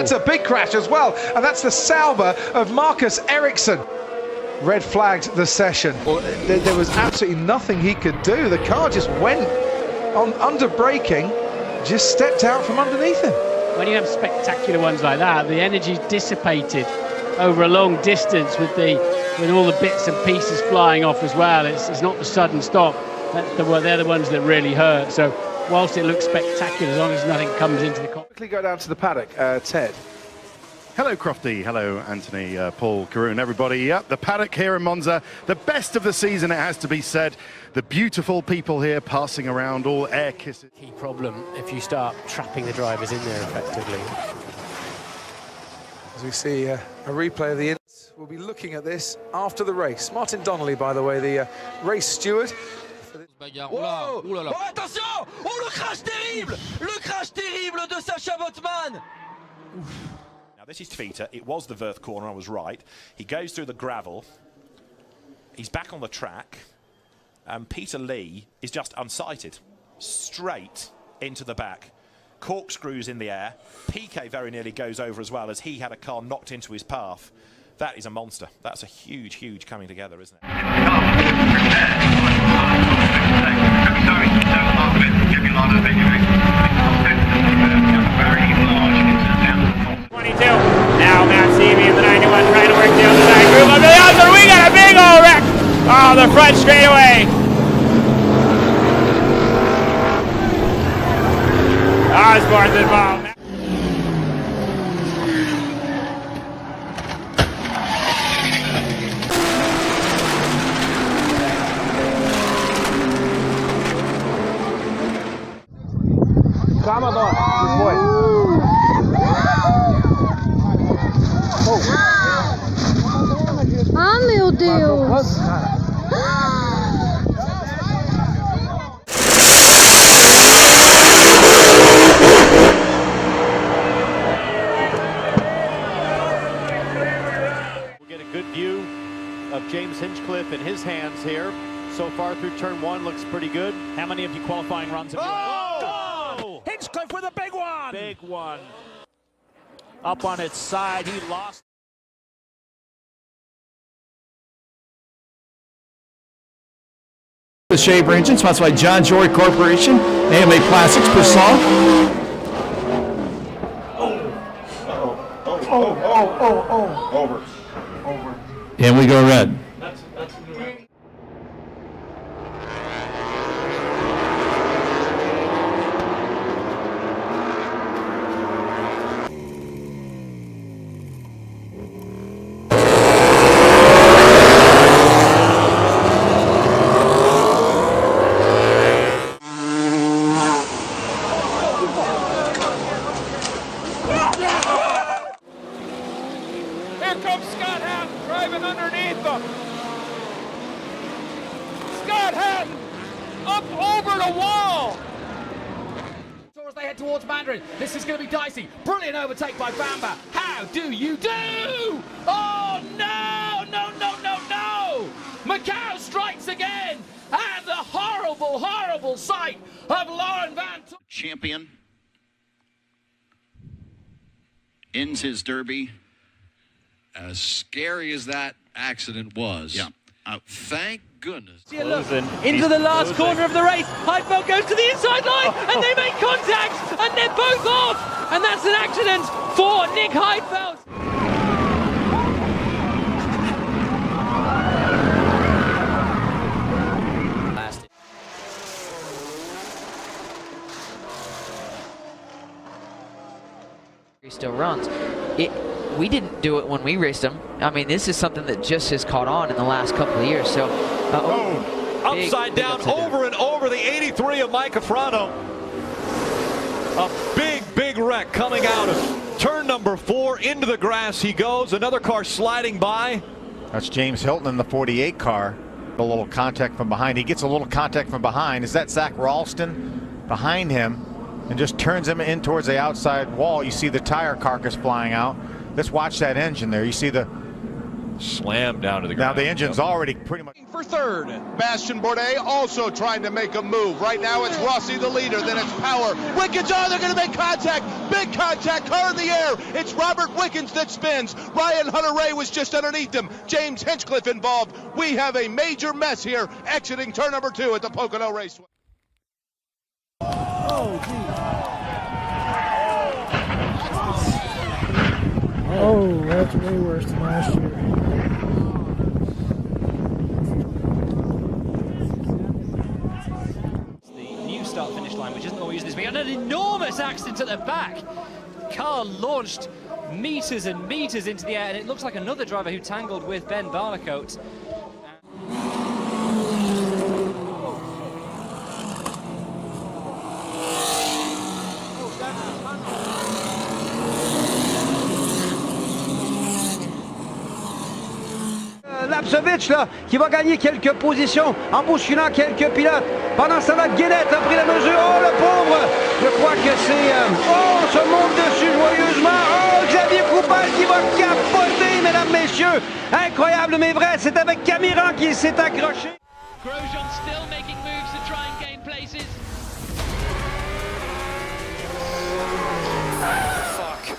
That's a big crash as well, and that's the Sauber of Marcus Ericsson. Red flagged the session. Well, there was absolutely nothing he could do. The car just went on under braking, just stepped out from underneath him. When you have spectacular ones like that, the energy's dissipated over a long distance with all the bits and pieces flying off as well. It's not the sudden stop. They're the ones that really hurt. So whilst it looks spectacular, as long as nothing comes into the cockpit. Quickly go down to the paddock, Ted. Hello Crofty, hello Anthony, Paul, Karun, everybody. Yep, the paddock here in Monza, the best of the season, it has to be said. The beautiful people here passing around, all air kisses. Key problem if you start trapping the drivers in there effectively. As we see a replay of the incident, we'll be looking at this after the race. Martin Donnelly, by the way, the race steward. Whoa! Oh, attention! Oh, le crash terrible! Le crash terrible de Sacha Botman! Now this is Twitter. It was the Verth corner, I was right. He goes through the gravel. He's back on the track. And Peter Lee is just unsighted. Straight into the back. Corkscrews in the air. Piquet very nearly goes over as well as he had a car knocked into his path. That is a monster. That's a huge, huge coming together, isn't it? Now Matt Seavey in the 91 trying to work the outside group of the other. We got a big old wreck. Oh, the front straightaway. Osborne's involved. Commodore, good boy. Ah, meu Deus! We'll get a good view of James Hinchcliffe in his hands here. So far through turn one, looks pretty good. How many of you qualifying runs have you Oh! Hinchcliffe with a big one! Big one. Up on its side, he lost. The Shaver engine, sponsored by John Jory Corporation, AMA Plastics, Persol. Over. And we go red. Here comes Scott Hatton driving underneath them. Scott Hatton up over the wall. As they head towards Mandarin, this is going to be dicey. Brilliant overtake by Bamba. How do you do? Oh no, no, no, no, no! Macau strikes again, and the horrible, horrible sight of Lauren Van Toor. Champion ends his derby. As scary as that accident was. Yeah. Thank goodness. Into the last corner of the race. Heidfeld goes to the inside line and they make contact and they're both off. And that's an accident for Nick Heidfeld. He still runs. We didn't do it when we raced him. I mean, this is something that just has caught on in the last couple of years. So, upside down, over and over the 83 of Mike Afrano. A big wreck coming out of turn number 4 into the grass. He goes. Another car sliding by. That's James Hilton in the 48 car. A little contact from behind. He gets a little contact from behind. Is that Zach Ralston behind him and just turns him in towards the outside wall? You see the tire carcass flying out. Let's watch that engine there. You see the slammed down to the ground. Now the engine's already pretty much for third. Bastien Bourdais also trying to make a move. Right now it's Rossi the leader, then it's Power. Wickens, they're going to make contact. Big contact, car in the air. It's Robert Wickens that spins. Ryan Hunter-Reay was just underneath him. James Hinchcliffe involved. We have a major mess here exiting turn number 2 at the Pocono Raceway. Oh, geez. Oh, that's way worse than last year. The new start-finish line, which isn't always this big, and an enormous accident at the back. Car launched meters and meters into the air, and it looks like another driver who tangled with Ben Barnicoat. Lapsevich là, qui va gagner quelques positions en bousculant quelques pilotes. Pendant ce temps-là, Guénette a pris la mesure. Oh, le pauvre! Je crois que c'est... on se monte dessus joyeusement. Oh, Xavier Coupal qui va capoter, mesdames, messieurs. Incroyable, mais vrai, c'est avec Camiran qu'il s'est accroché. Grosjean still making moves to try and gain places. Fuck.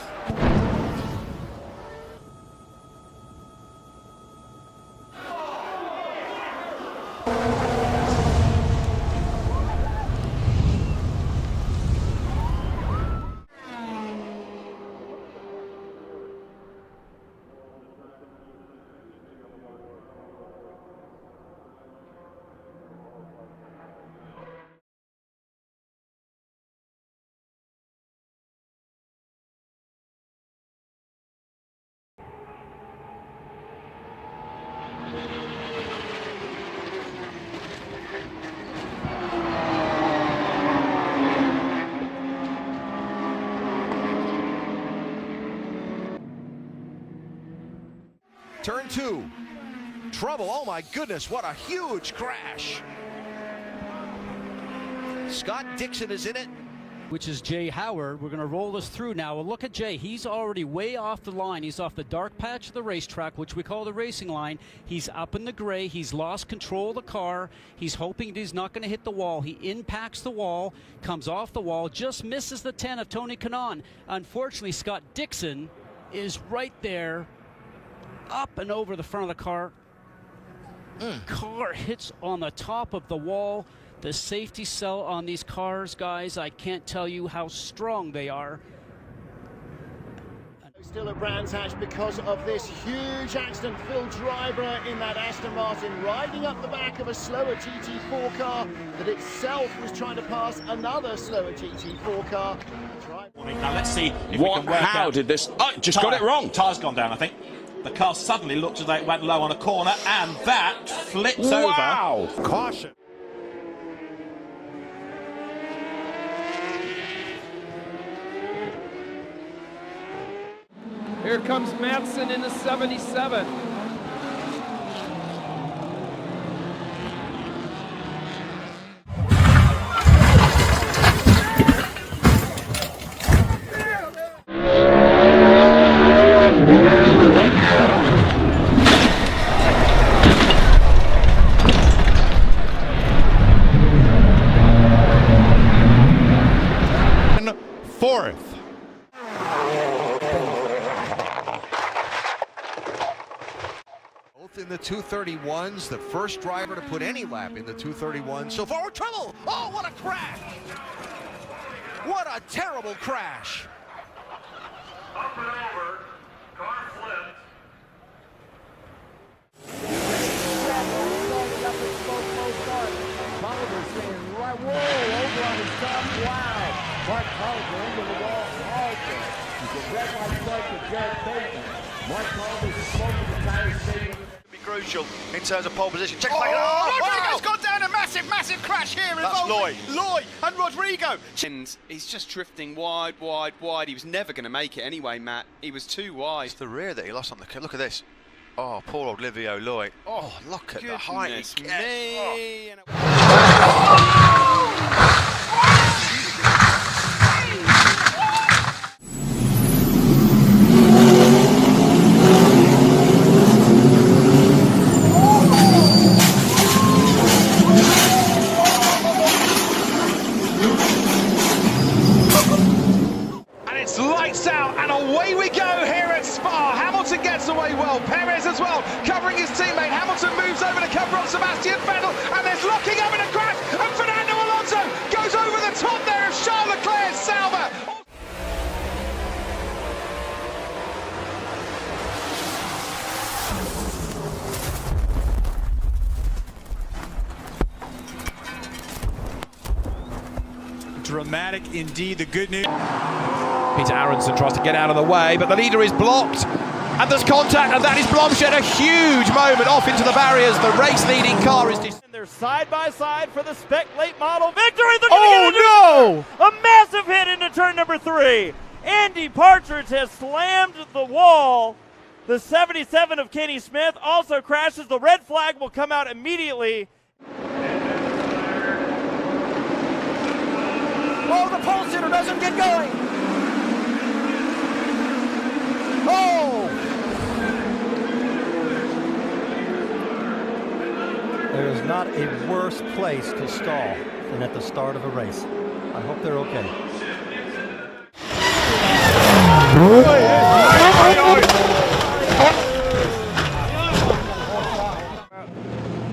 Turn 2. Trouble. Oh my goodness, what a huge crash. Scott Dixon is in it. Which is Jay Howard. We're going to roll this through now. Well, look at Jay. He's already way off the line. He's off the dark patch of the racetrack, which we call the racing line. He's up in the gray. He's lost control of the car. He's hoping he's not going to hit the wall. He impacts the wall, comes off the wall, just misses the 10 of Tony Kanaan. Unfortunately, Scott Dixon is right there, up and over the front of the car. Car hits on the top of the wall. The safety cell on these cars, guys, I can't tell you how strong they are. Still at Brands Hatch because of this huge accident. Phil Dryber in that Aston Martin riding up the back of a slower GT4 car that itself was trying to pass another slower GT4 car. Now let's see if we can work How out. did this? Oh, just got it wrong. Tyre's gone down, I think. The car suddenly looked as though it went low on a corner, and that flips over. Wow! Caution. Here comes Madsen in the 77. Fourth. Both in the 231s, the first driver to put any lap in the 231 so far. Trouble! Oh, what a crash! What a terrible crash! Up and over, car flipped. Oliver saying, right, whoa, over on his top, wow. Mark Oliver into the wall, Oliver. He's a red light flag to Jared Payton. Mark Oliver smoking the tire stadium. Be crucial in terms of pole position. Check back. Rodrigo's gone down a massive crash here. That's Lloyd and Rodrigo. And he's just drifting wide. He was never going to make it anyway, Matt. He was too wide. It's the rear that he lost on the. Look at this. Oh, poor old Livio Lloyd. Oh, look at the height he gets. as well, covering his teammate. Hamilton moves over to cover on Sebastian Vettel, and there's locking up in a crash, and Fernando Alonso goes over the top there of Charles Leclerc's Sauber. Dramatic indeed, the good news. Peter Aronson tries to get out of the way, but the leader is blocked. And there's contact, and that is Blomshed. A huge moment off into the barriers. The race-leading car is... They're side by side for the Spec Late Model victory. Oh, no! A massive hit into turn number 3. Andy Partridge has slammed the wall. The 77 of Kenny Smith also crashes. The red flag will come out immediately. Oh, the pole sitter doesn't get going. Oh! There is not a worse place to stall than at the start of a race. I hope they're okay.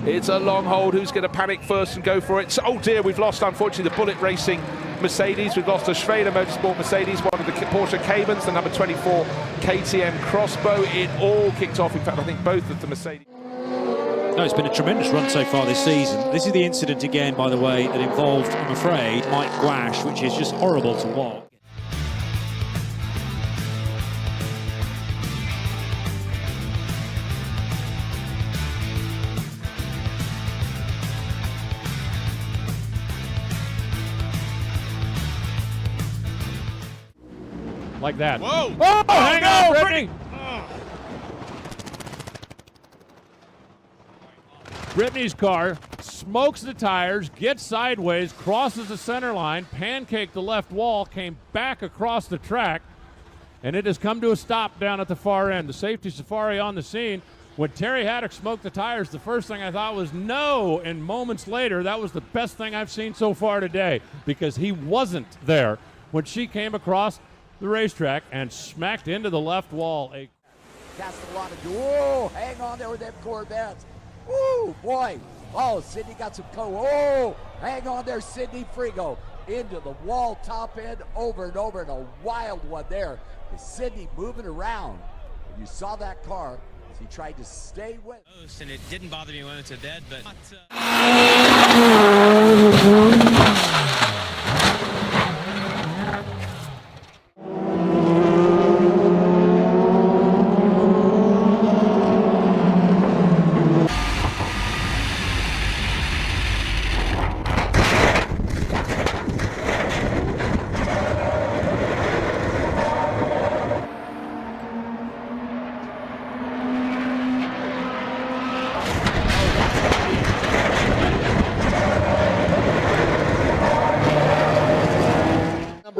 It's a long hold. Who's going to panic first and go for it? So, oh dear, we've lost, unfortunately, the Bullet Racing Mercedes. We've lost a Schrader Motorsport Mercedes, one of the Porsche Caymans, the number 24 KTM Crossbow. It all kicked off. In fact, I think both of the Mercedes. No, it's been a tremendous run so far this season. This is the incident again, by the way, that involved, I'm afraid, Mike Gwash, which is just horrible to watch. Like that. Whoa! Oh, hang on, Brittany! Brittany's car smokes the tires, gets sideways, crosses the center line, pancaked the left wall, came back across the track, and it has come to a stop down at the far end. The safety safari on the scene. When Terry Haddock smoked the tires, the first thing I thought was no, and moments later, that was the best thing I've seen so far today, because he wasn't there when she came across the racetrack and smacked into the left wall. Castellano, whoa, hang on there with them Corvettes. Woo, boy. Oh, Sidney got some oh, hang on there, Sidney Frigo. Into the wall, top end, over and over, and a wild one there. Is Sidney moving around? And you saw that car as he tried to stay with. And it didn't bother me when it's a dead, but...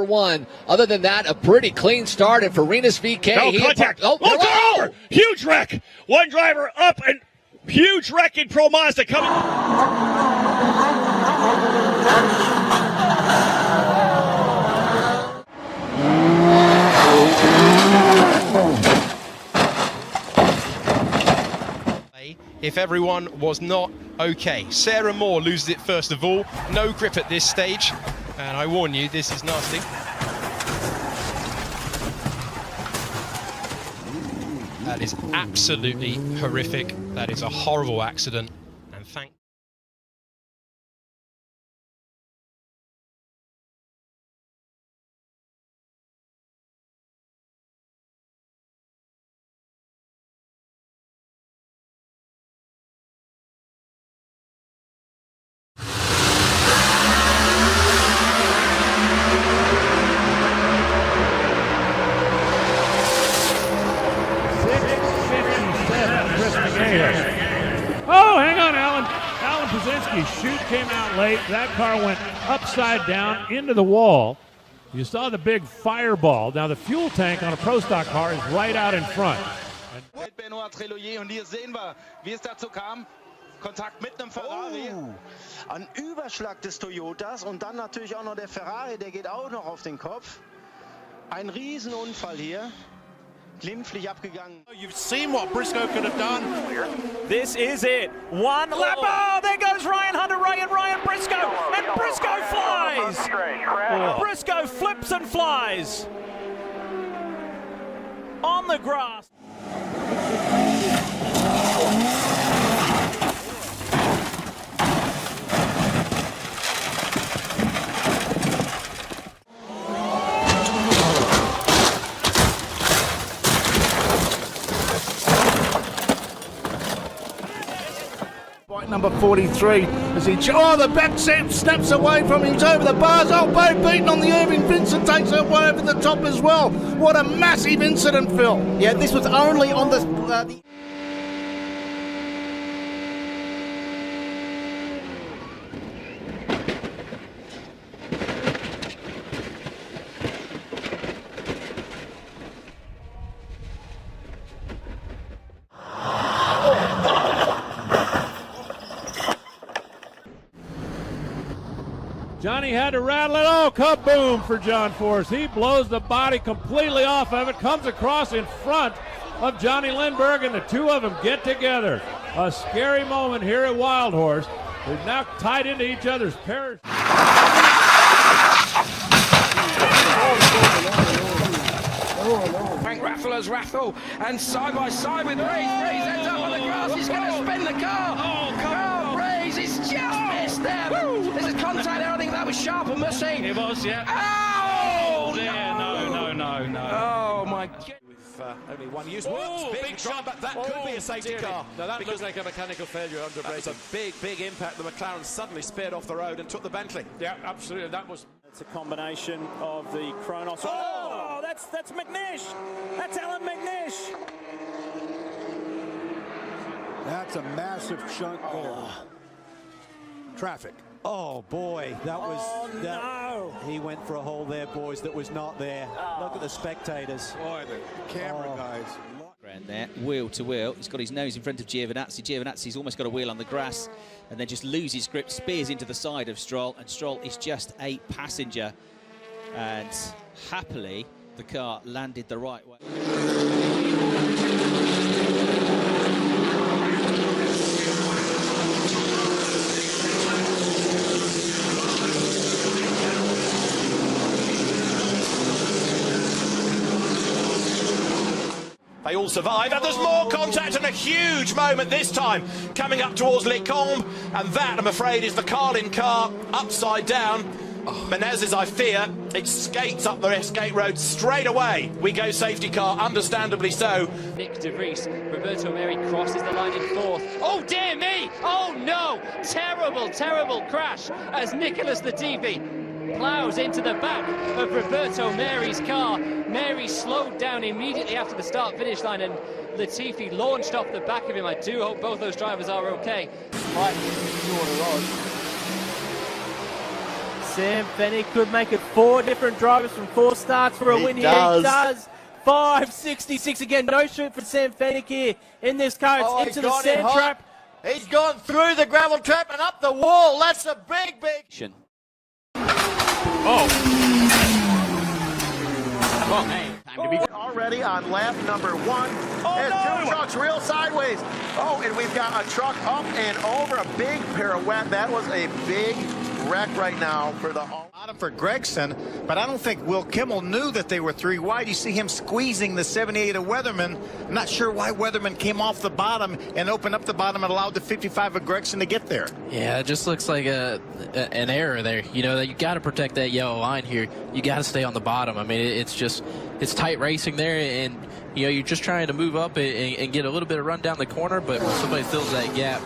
One. Other than that, a pretty clean start, and for Renus VK, no contact. Oh, huge wreck. One driver up, and huge wreck in Pro Mazda coming. If everyone was not okay. Sarah Moore loses it first of all. No grip at this stage. And I warn you, this is nasty. That is absolutely horrific. That is a horrible accident. And thank... Oh, hang on, Alan. Alan Pazinski's chute came out late. That car went upside down into the wall. You saw the big fireball. Now, the fuel tank on a Pro Stock car is right out in front. Benoit Treloyer, und hier sehen wir, wie es dazu kam. Kontakt mit einem Ferrari. Oh, ein Überschlag des Toyotas und dann natürlich auch noch der Ferrari, der geht auch noch auf den Kopf. Ein Riesenunfall hier. glimpflich abgegangen. You've seen what Briscoe could have done. This is it. One lap. Oh, there goes Ryan Hunter-Reay and Ryan Briscoe. And Briscoe flies. Briscoe flips and flies on the grass. Number 43 as he the back set snaps away from him. He's over the bars. Oh, Bo beaten on the Irving. Vincent takes it way over the top as well. What a massive incident, Phil. Yeah, this was only on the Johnny had to rattle it. Oh, kaboom for John Force. He blows the body completely off of it, comes across in front of Johnny Lindbergh, and the two of them get together. A scary moment here at Wild Horse. They're now tied into each other's parachute. Frank Raffler's Raffle, and side by side with Rays. Rays ends up on the grass. He's going to spin the car. Oh, Rays, he's just missed there. This is contact. I think that was sharp and must say. It was, yeah. Oh, dear. No. Oh, my God. With only one use. Big shot, but that could be a safety car. No, that looks like a mechanical failure under braking. It's a big impact. The McLaren suddenly speared off the road and took the Bentley. Yeah, absolutely. That was. It's a combination of the Kronos. Oh, that's McNish. That's Alan McNish. That's a massive chunk there. Traffic. Oh boy, that was no. He went for a hole there, boys, that was not there. Look at the spectators. Boy, the camera guys. Around there, wheel to wheel. He's got his nose in front of Giovinazzi. Giovinazzi's almost got a wheel on the grass and then just loses grip, spears into the side of Stroll, and Stroll is just a passenger. And happily, the car landed the right way. They all survive, and there's more contact and a huge moment this time coming up towards Les Combes, and that, I'm afraid, is the Carlin car upside down. Menezes, I fear, it skates up the escape road straight away. We go safety car, understandably so. Nick De Vries, Roberto Meri crosses the line in fourth. Oh dear me! Oh no! Terrible crash as Nicholas Latifi plows into the back of Roberto Meri's car. Meri slowed down immediately after the start-finish line, and Latifi launched off the back of him. I do hope both those drivers are okay. Sam Fenny could make it 4 different drivers from 4 starts for a win here. He does. 5.66 again. No shoot for Sam Fennick here in this car. It's into the sand trap. He's gone through the gravel trap and up the wall. That's a big. Already on lap number 1. Two trucks real sideways. And we've got a truck up and over, a big pirouette. That was a big wreck right now for the bottom for Gregson, but I don't think Will Kimmel knew that they were 3 wide. You see him squeezing the 78 of Weatherman. I'm not sure why Weatherman came off the bottom and opened up the bottom and allowed the 55 of Gregson to get there. Yeah, it just looks like an error there. You know, you got to protect that yellow line here. You got to stay on the bottom. I mean, it's tight racing there, and you know, you're just trying to move up and get a little bit of run down the corner, but somebody fills that gap.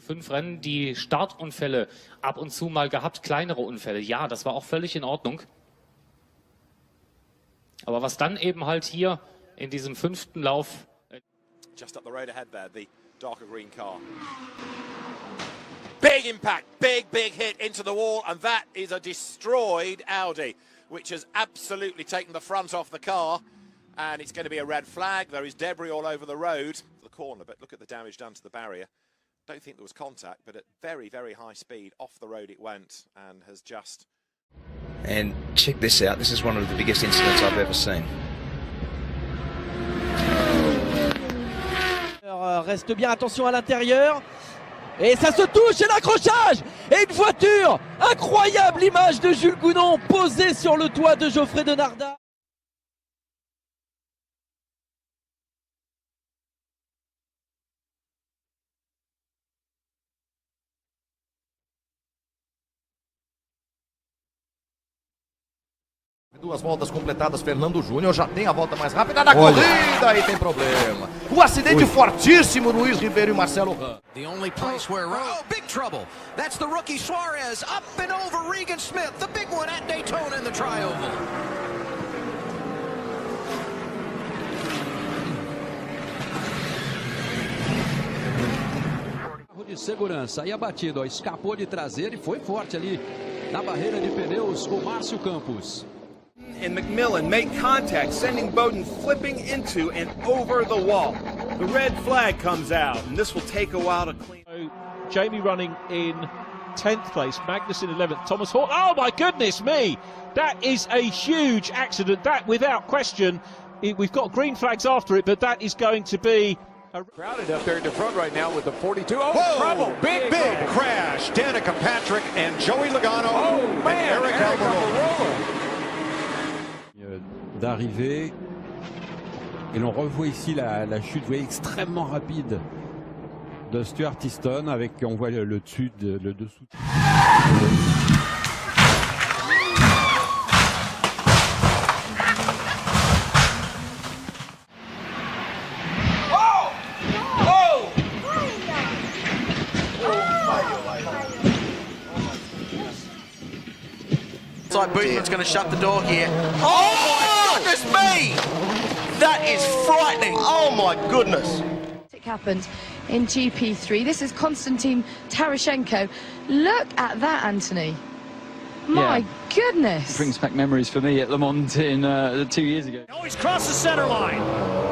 5 Rennen die Startunfälle ab und zu mal gehabt, kleinere Unfälle. Ja, das war auch völlig in Ordnung. Aber was dann eben halt hier in diesem 5. Lauf... Just up the road ahead there, the darker green car. Big impact, big hit into the wall, and that is a destroyed Audi, which has absolutely taken the front off the car, and it's going to be a red flag. There is debris all over the road, the corner, but look at the damage done to the barrier. Don't think there was contact, but at very high speed off the road it went, and has just... And check this out, this is one of the biggest incidents I've ever seen. Reste bien, attention à l'intérieur. Et ça se touche, et l'accrochage. Et une voiture. Incroyable image de Jules Gounon posée sur le toit de Geoffrey Denardat. Duas voltas completadas, Fernando Júnior já tem a volta mais rápida da corrida, aí tem problema. O acidente fortíssimo, Luiz Ribeiro e Marcelo Ram. The only place where, oh, big trouble. That's the rookie Suarez up and over Regan Smith, the big one at Daytona in the Tri-Oval. De segurança, aí abatido, ó, escapou de traseira e foi forte ali na barreira de pneus o Márcio Campos. And McMillan make contact, sending Bowden flipping into and over the wall. The red flag comes out, and this will take a while to clean. Jamie running in 10th place, Magnus in 11th, Thomas Hawk. Oh my goodness me! That is a huge accident. That, without question, we've got green flags after it, but that is going to be crowded up there in the front right now with the 42. Oh, whoa, trouble! Big crash. Danica Patrick and Joey Logano. Oh man, Eric Almirola. D'arrivée. Et l'on revoit ici la chute, vous voyez, extrêmement rapide de Stuart Easton avec, on voit le dessus, le dessous. Looks like Boothman's going to shut the door here. Oh, goodness me! That is frightening. Oh my goodness. It happened in GP3. This is Konstantin Tarashenko. Look at that, Anthony. My goodness. Brings back memories for me at Le Mans in 2 years ago. Oh, he's crossed the center line.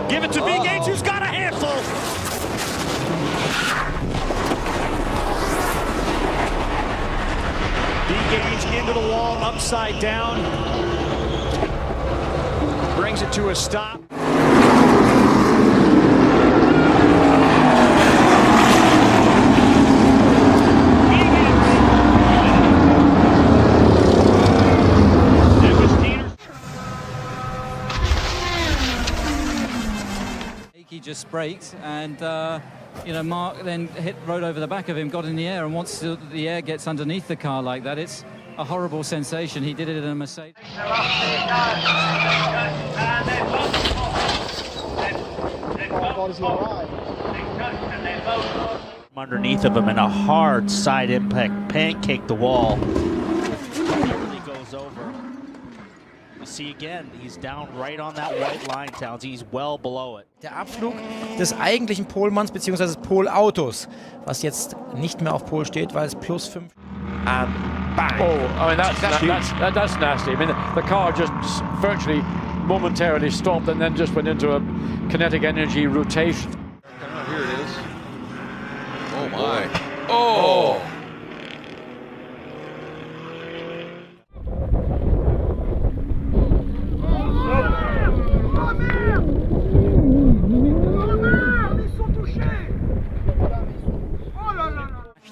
Give it to Big H, who's got a handful. Gauge into the wall, upside down. Brings it to a stop. He just braked and you know, Mark then rode over the back of him, got in the air, and once the air gets underneath the car like that, it's a horrible sensation. He did it in a Mercedes. Underneath of him and a hard side impact pancaked the wall. Really goes over. You see again, he's down right on that white line, Towns. He's well below it. Der Abflug des eigentlichen Polmanns bzw. des Polautos, was jetzt nicht mehr auf Pol steht, weil es +5. And bang! Oh, I mean that's nasty. I mean the car just virtually momentarily stopped and then just went into a kinetic energy rotation. Here it is. Oh my! Oh!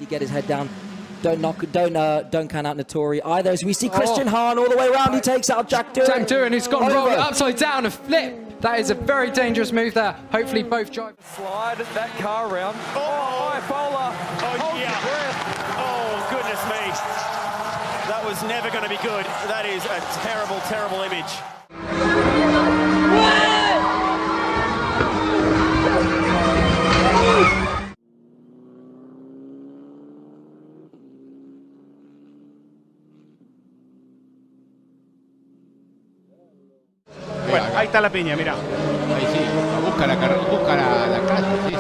Get his head down. Don't count out Notori either. As we see Christian Hahn all the way around, he takes out Jack Doohan. Jack Doohan, who's gone rolled upside down and flip. That is a very dangerous move there. Hopefully both drivers Slide that car around. Oh, Fola. Oh, yeah. Oh, goodness me. That was never going to be good. That is a terrible, terrible image. Bueno, ahí está la piña, mira. Ahí sí, busca la casa, sí,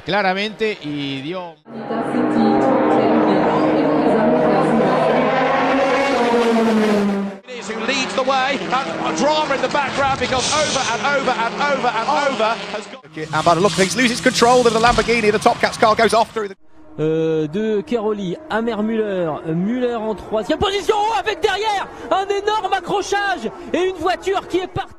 claramente, y dio... Who leads the way, and drama in the background because over has got... And by the look of things, loses control of the Lamborghini. The Top Cats car goes off through the... De Keroli, Amer Müller en 3e position avec derrière un énorme accrochage et une voiture qui est partie.